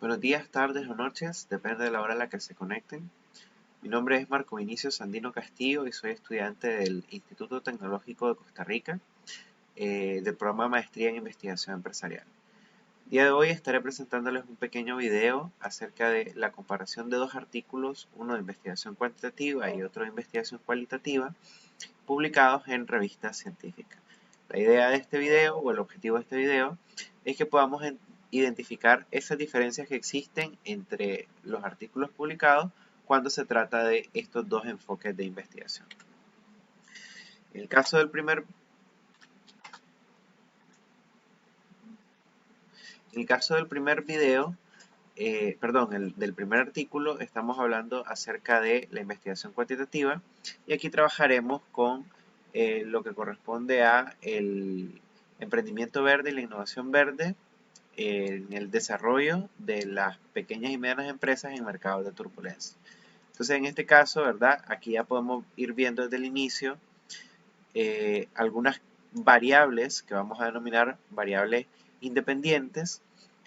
Buenos días, tardes o noches, depende de la hora a la que se conecten. Mi nombre es Marco Vinicio Sandino Castillo y soy estudiante del Instituto Tecnológico de Costa Rica, del programa de Maestría en Investigación Empresarial. El día de hoy estaré presentándoles un pequeño video acerca de la comparación de dos artículos, uno de investigación cuantitativa y otro de investigación cualitativa, publicados en revistas científicas. La idea de este video, o el objetivo de este video, es que podamos identificar esas diferencias que existen entre los artículos publicados cuando se trata de estos dos enfoques de investigación. En el caso del primer video, del primer artículo, estamos hablando acerca de la investigación cuantitativa y aquí trabajaremos con lo que corresponde a el emprendimiento verde y la innovación verde en el desarrollo de las pequeñas y medianas empresas en mercados de turbulencia. Entonces, en este caso, ¿verdad? Aquí ya podemos ir viendo desde el inicio algunas variables que vamos a denominar variables independientes.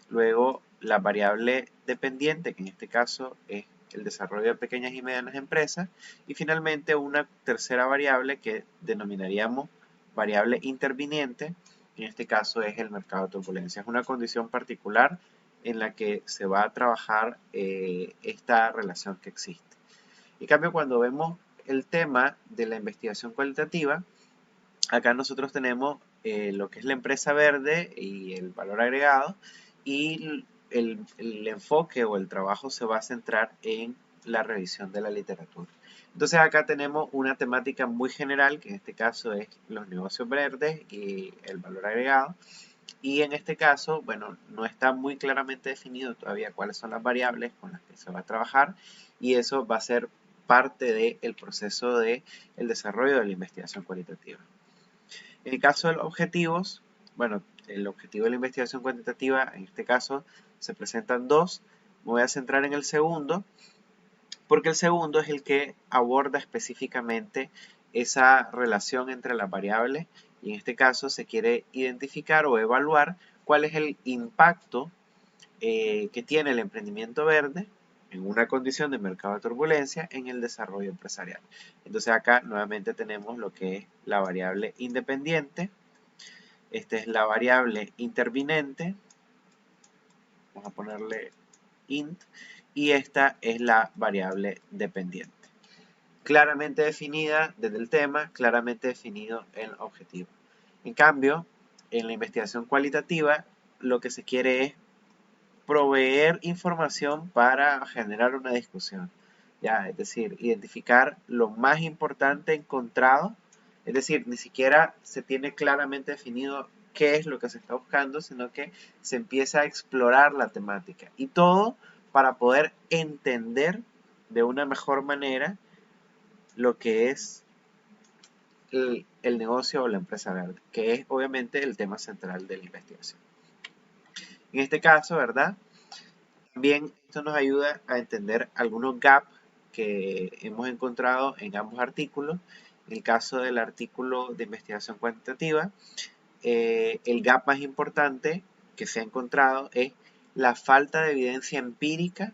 Luego, la variable dependiente, que en este caso es el desarrollo de pequeñas y medianas empresas. Y finalmente, una tercera variable que denominaríamos variable interviniente, que en este caso es el mercado de turbulencia. Es una condición particular en la que se va a trabajar esta relación que existe. En cambio, cuando vemos el tema de la investigación cualitativa, acá nosotros tenemos lo que es la empresa verde y el valor agregado, y el enfoque o el trabajo se va a centrar en la revisión de la literatura. Entonces acá tenemos una temática muy general, que en este caso es los negocios verdes y el valor agregado. Y en este caso, bueno, no está muy claramente definido todavía cuáles son las variables con las que se va a trabajar, y eso va a ser parte del proceso de el desarrollo de la investigación cualitativa. En el caso de los objetivos, bueno, el objetivo de la investigación cuantitativa, en este caso, se presentan dos. Me voy a centrar en el segundo, porque el segundo es el que aborda específicamente esa relación entre las variables, y en este caso se quiere identificar o evaluar cuál es el impacto que tiene el emprendimiento verde en una condición de mercado de turbulencia en el desarrollo empresarial. Entonces acá nuevamente tenemos lo que es la variable independiente, esta es la variable intervinente, vamos a ponerle int, y esta es la variable dependiente. Claramente definida desde el tema, claramente definido el objetivo. En cambio, en la investigación cualitativa, lo que se quiere es proveer información para generar una discusión. Ya, es decir, identificar lo más importante encontrado, es decir, ni siquiera se tiene claramente definido qué es lo que se está buscando, sino que se empieza a explorar la temática. Y todo para poder entender de una mejor manera lo que es el negocio o la empresa verde, que es obviamente el tema central de la investigación. En este caso, ¿verdad? También esto nos ayuda a entender algunos gaps que hemos encontrado en ambos artículos. En el caso del artículo de investigación cuantitativa, el gap más importante que se ha encontrado es la falta de evidencia empírica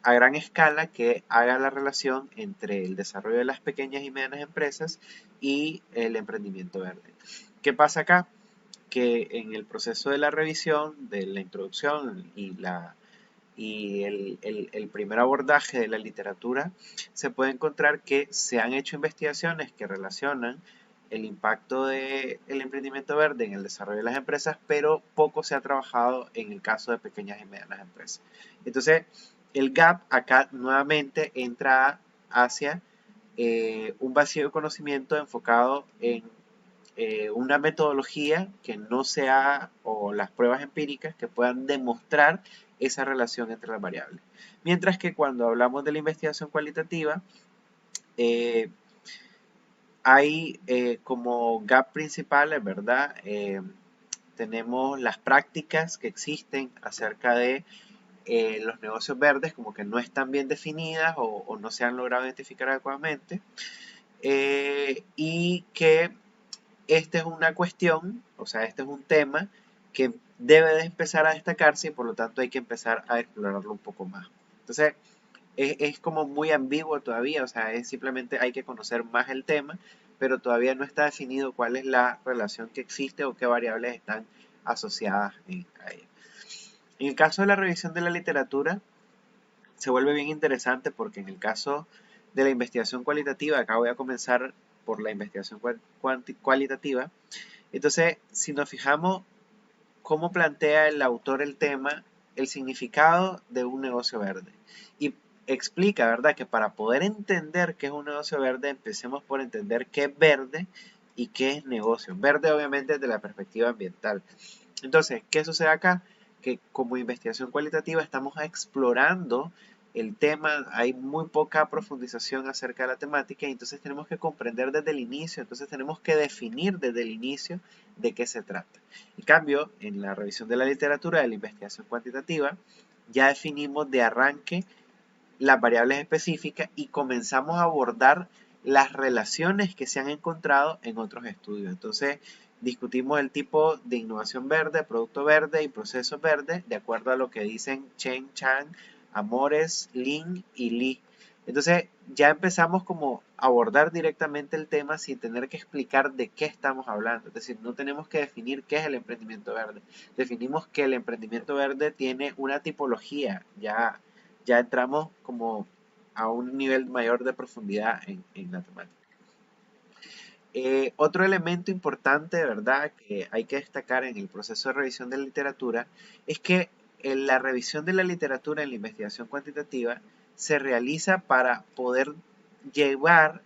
a gran escala que haga la relación entre el desarrollo de las pequeñas y medianas empresas y el emprendimiento verde. ¿Qué pasa acá? Que en el proceso de la revisión, de la introducción y el primer abordaje de la literatura, se puede encontrar que se han hecho investigaciones que relacionan el impacto del emprendimiento verde en el desarrollo de las empresas, pero poco se ha trabajado en el caso de pequeñas y medianas empresas. Entonces, el gap acá nuevamente entra hacia un vacío de conocimiento enfocado en una metodología que no sea, o las pruebas empíricas que puedan demostrar esa relación entre las variables. Mientras que cuando hablamos de la investigación cualitativa, hay como gap principales, ¿verdad? Tenemos las prácticas que existen acerca de los negocios verdes, como que no están bien definidas o no se han logrado identificar adecuadamente, y que esta es una cuestión, o sea, este es un tema que debe de empezar a destacarse y por lo tanto hay que empezar a explorarlo un poco más. Entonces, es como muy ambiguo todavía, o sea, es simplemente hay que conocer más el tema, pero todavía no está definido cuál es la relación que existe o qué variables están asociadas a ella. En el caso de la revisión de la literatura, se vuelve bien interesante porque en el caso de la investigación cualitativa, acá voy a comenzar por la investigación cualitativa, entonces si nos fijamos cómo plantea el autor el tema, el significado de un negocio verde. Y explica, ¿verdad?, que para poder entender qué es un negocio verde, empecemos por entender qué es verde y qué es negocio. Verde obviamente desde la perspectiva ambiental. Entonces, ¿qué sucede acá? Que como investigación cualitativa estamos explorando el tema, hay muy poca profundización acerca de la temática y entonces tenemos que comprender desde el inicio, entonces tenemos que definir desde el inicio de qué se trata. En cambio, en la revisión de la literatura de la investigación cuantitativa, ya definimos de arranque las variables específicas y comenzamos a abordar las relaciones que se han encontrado en otros estudios. Entonces, discutimos el tipo de innovación verde, producto verde y proceso verde, de acuerdo a lo que dicen Chen, Chang, Amores, Lin y Li. Entonces, ya empezamos como a abordar directamente el tema sin tener que explicar de qué estamos hablando. Es decir, no tenemos que definir qué es el emprendimiento verde. Definimos que el emprendimiento verde tiene una tipología ya entramos como a un nivel mayor de profundidad en la temática. Otro elemento importante, ¿verdad?, que hay que destacar en el proceso de revisión de la literatura es que en la revisión de la literatura en la investigación cuantitativa se realiza para poder llevar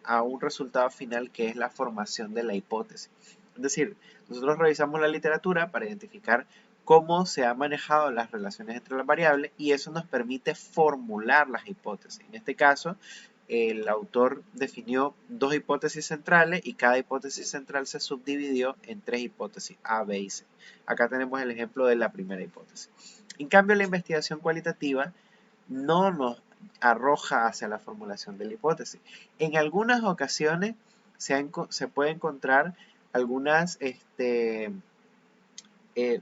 a un resultado final que es la formación de la hipótesis. Es decir, nosotros revisamos la literatura para identificar cómo se han manejado las relaciones entre las variables y eso nos permite formular las hipótesis. En este caso, el autor definió dos hipótesis centrales y cada hipótesis central se subdividió en tres hipótesis, A, B y C. Acá tenemos el ejemplo de la primera hipótesis. En cambio, la investigación cualitativa no nos arroja hacia la formulación de la hipótesis. En algunas ocasiones se puede encontrar algunas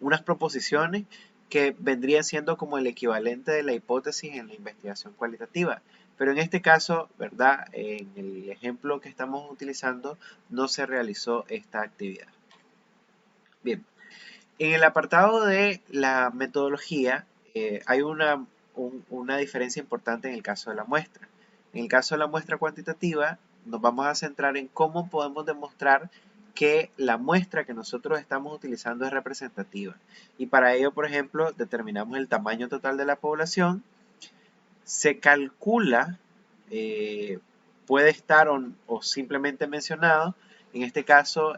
unas proposiciones que vendrían siendo como el equivalente de la hipótesis en la investigación cualitativa. Pero en este caso, ¿verdad?, en el ejemplo que estamos utilizando, no se realizó esta actividad. Bien, en el apartado de la metodología, hay una diferencia importante en el caso de la muestra. En el caso de la muestra cuantitativa, nos vamos a centrar en cómo podemos demostrar que la muestra que nosotros estamos utilizando es representativa. Y para ello, por ejemplo, determinamos el tamaño total de la población, se calcula, puede estar o simplemente mencionado. En este caso,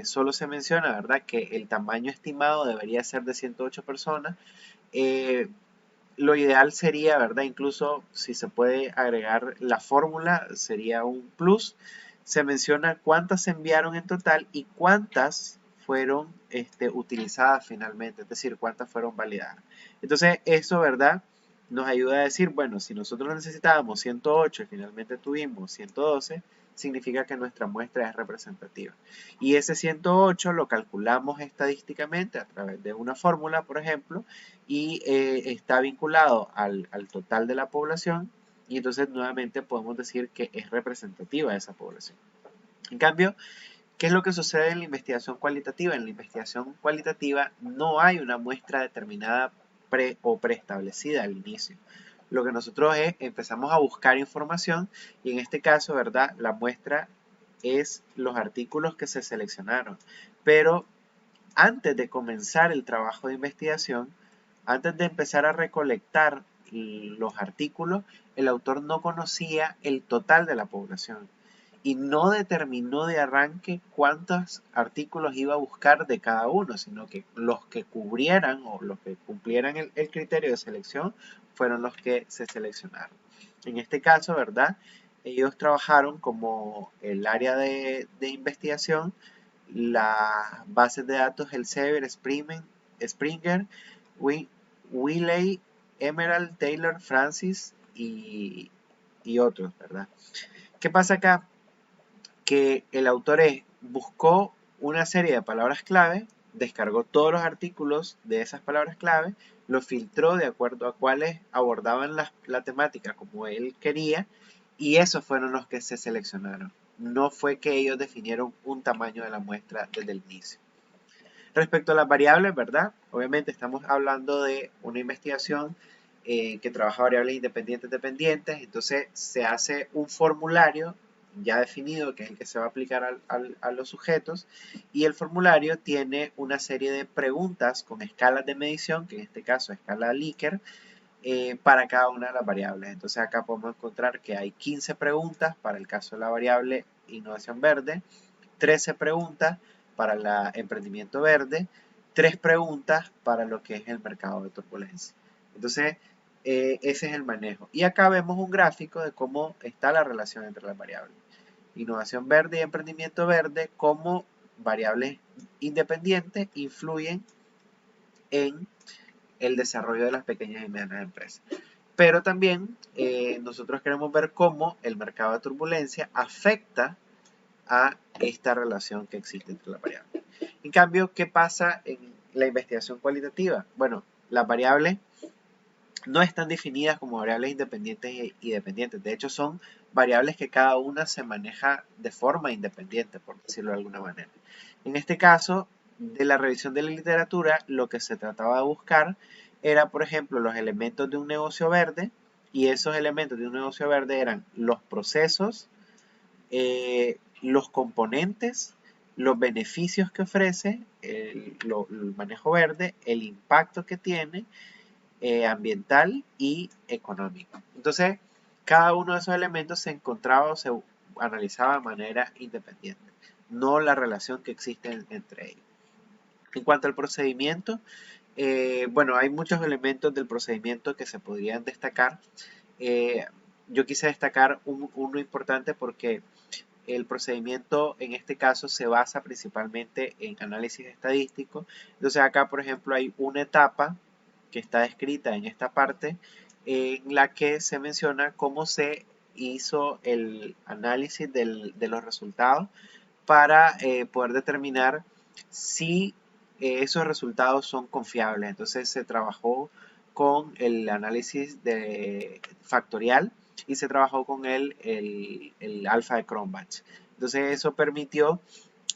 solo se menciona, ¿verdad?, que el tamaño estimado debería ser de 108 personas. Lo ideal sería, ¿verdad?, incluso si se puede agregar la fórmula, sería un plus. Se menciona cuántas se enviaron en total y cuántas fueron utilizadas finalmente, es decir, cuántas fueron validadas. Entonces, eso, ¿verdad?, nos ayuda a decir, bueno, si nosotros necesitábamos 108 y finalmente tuvimos 112, significa que nuestra muestra es representativa. Y ese 108 lo calculamos estadísticamente a través de una fórmula, por ejemplo, y está vinculado al total de la población y entonces nuevamente podemos decir que es representativa esa población. En cambio, ¿qué es lo que sucede en la investigación cualitativa? En la investigación cualitativa no hay una muestra determinada o preestablecida al inicio. Lo que nosotros empezamos a buscar información y en este caso, ¿verdad?, la muestra es los artículos que se seleccionaron. Pero antes de comenzar el trabajo de investigación, antes de empezar a recolectar los artículos, el autor no conocía el total de la población y no determinó de arranque cuántos artículos iba a buscar de cada uno, sino que los que cubrieran o los que cumplieran el criterio de selección fueron los que se seleccionaron. En este caso, ¿verdad?, ellos trabajaron como el área de investigación, las bases de datos Elsevier, Springer, Wiley, Emerald, Taylor, Francis y otros, ¿verdad? ¿Qué pasa acá? Que el autor buscó una serie de palabras clave descargó todos los artículos de esas palabras clave, los filtró de acuerdo a cuáles abordaban la temática como él quería, y esos fueron los que se seleccionaron. No fue que ellos definieron un tamaño de la muestra desde el inicio. Respecto a las variables, ¿verdad? Obviamente estamos hablando de una investigación que trabaja variables independientes dependientes, entonces se hace un formulario ya definido que es el que se va a aplicar a los sujetos, y el formulario tiene una serie de preguntas con escalas de medición, que en este caso es escala Likert, para cada una de las variables. Entonces acá podemos encontrar que hay 15 preguntas para el caso de la variable innovación verde, 13 preguntas para el emprendimiento verde, 3 preguntas para lo que es el mercado de turbulencia. Entonces, ese es el manejo. Y acá vemos un gráfico de cómo está la relación entre las variables. Innovación verde y emprendimiento verde, cómo variables independientes influyen en el desarrollo de las pequeñas y medianas empresas. Pero también nosotros queremos ver cómo el mercado de turbulencia afecta a esta relación que existe entre las variables. En cambio, ¿qué pasa en la investigación cualitativa? Bueno, las variables no están definidas como variables independientes y dependientes. De hecho, son variables que cada una se maneja de forma independiente, por decirlo de alguna manera. En este caso, de la revisión de la literatura, lo que se trataba de buscar era, por ejemplo, los elementos de un negocio verde, y esos elementos de un negocio verde eran los procesos, los componentes, los beneficios que ofrece el manejo verde, el impacto que tiene ambiental y económico. Entonces, cada uno de esos elementos se encontraba o se analizaba de manera independiente, no la relación que existe entre ellos. En cuanto al procedimiento, bueno, hay muchos elementos del procedimiento que se podrían destacar. Yo quise destacar uno importante porque el procedimiento en este caso se basa principalmente en análisis estadístico. Entonces acá, por ejemplo, hay una etapa que está descrita en esta parte en la que se menciona cómo se hizo el análisis de los resultados para poder determinar si esos resultados son confiables. Entonces se trabajó con el análisis factorial y se trabajó con el alfa de Cronbach. Entonces eso permitió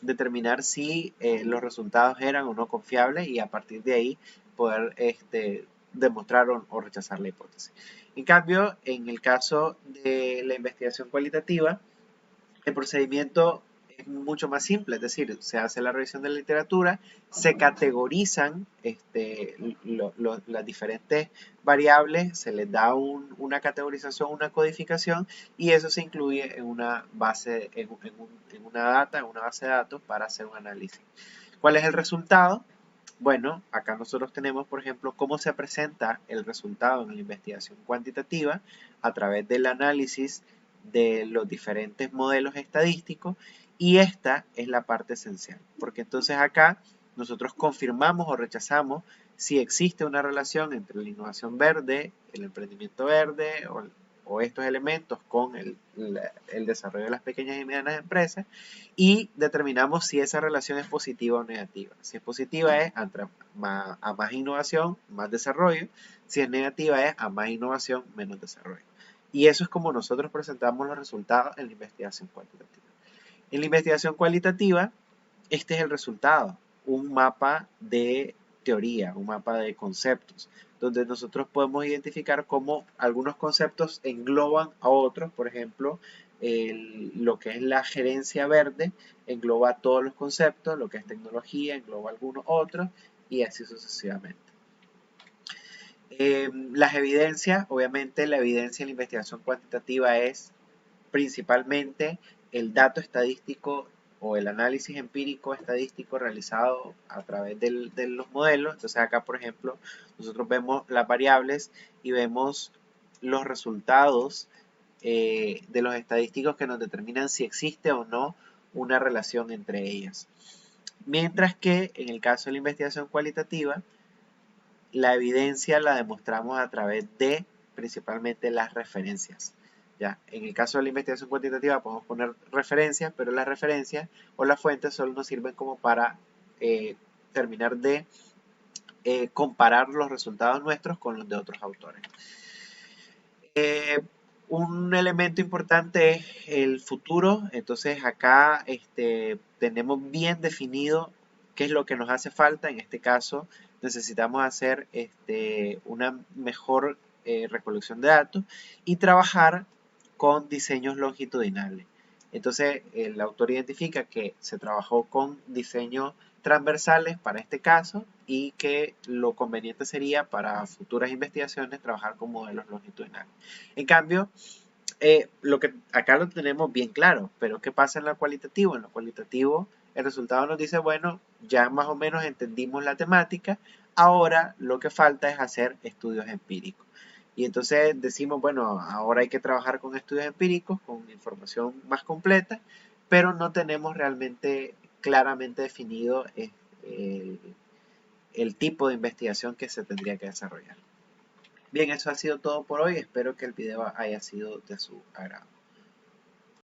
determinar si los resultados eran o no confiables y a partir de ahí poder demostrar o rechazar la hipótesis. En cambio, en el caso de la investigación cualitativa, el procedimiento es mucho más simple, es decir, se hace la revisión de la literatura, se categorizan las diferentes variables, se les da una categorización, una codificación, y eso se incluye en una base, en una base de datos para hacer un análisis. ¿Cuál es el resultado? Bueno, acá nosotros tenemos, por ejemplo, cómo se presenta el resultado en la investigación cuantitativa a través del análisis de los diferentes modelos estadísticos, y esta es la parte esencial, porque entonces acá nosotros confirmamos o rechazamos si existe una relación entre la innovación verde, el emprendimiento verde o estos elementos con el desarrollo de las pequeñas y medianas empresas, y determinamos si esa relación es positiva o negativa. Si es positiva es a más innovación, más desarrollo. Si es negativa es a más innovación, menos desarrollo. Y eso es como nosotros presentamos los resultados en la investigación cuantitativa. En la investigación cualitativa, este es el resultado, un mapa de teoría, un mapa de conceptos, donde nosotros podemos identificar cómo algunos conceptos engloban a otros. Por ejemplo, lo que es la gerencia verde engloba todos los conceptos, lo que es tecnología engloba algunos otros, y así sucesivamente. Las evidencias, obviamente la evidencia en la investigación cuantitativa es principalmente el dato estadístico o el análisis empírico estadístico realizado a través de los modelos. Entonces acá, por ejemplo, nosotros vemos las variables y vemos los resultados de los estadísticos que nos determinan si existe o no una relación entre ellas. Mientras que en el caso de la investigación cualitativa, la evidencia la demostramos a través de principalmente las referencias. Ya, en el caso de la investigación cuantitativa podemos poner referencias, pero las referencias o las fuentes solo nos sirven como para terminar de comparar los resultados nuestros con los de otros autores. Un elemento importante es el futuro. Entonces acá tenemos bien definido qué es lo que nos hace falta. En este caso necesitamos hacer una mejor recolección de datos y trabajar con diseños longitudinales. Entonces el autor identifica que se trabajó con diseños transversales para este caso y que lo conveniente sería para futuras investigaciones trabajar con modelos longitudinales. En cambio, acá lo tenemos bien claro, pero ¿qué pasa en lo cualitativo? En lo cualitativo el resultado nos dice, bueno, ya más o menos entendimos la temática, ahora lo que falta es hacer estudios empíricos. Y entonces decimos, bueno, ahora hay que trabajar con estudios empíricos, con información más completa, pero no tenemos realmente claramente definido el tipo de investigación que se tendría que desarrollar. Bien, eso ha sido todo por hoy. Espero que el video haya sido de su agrado.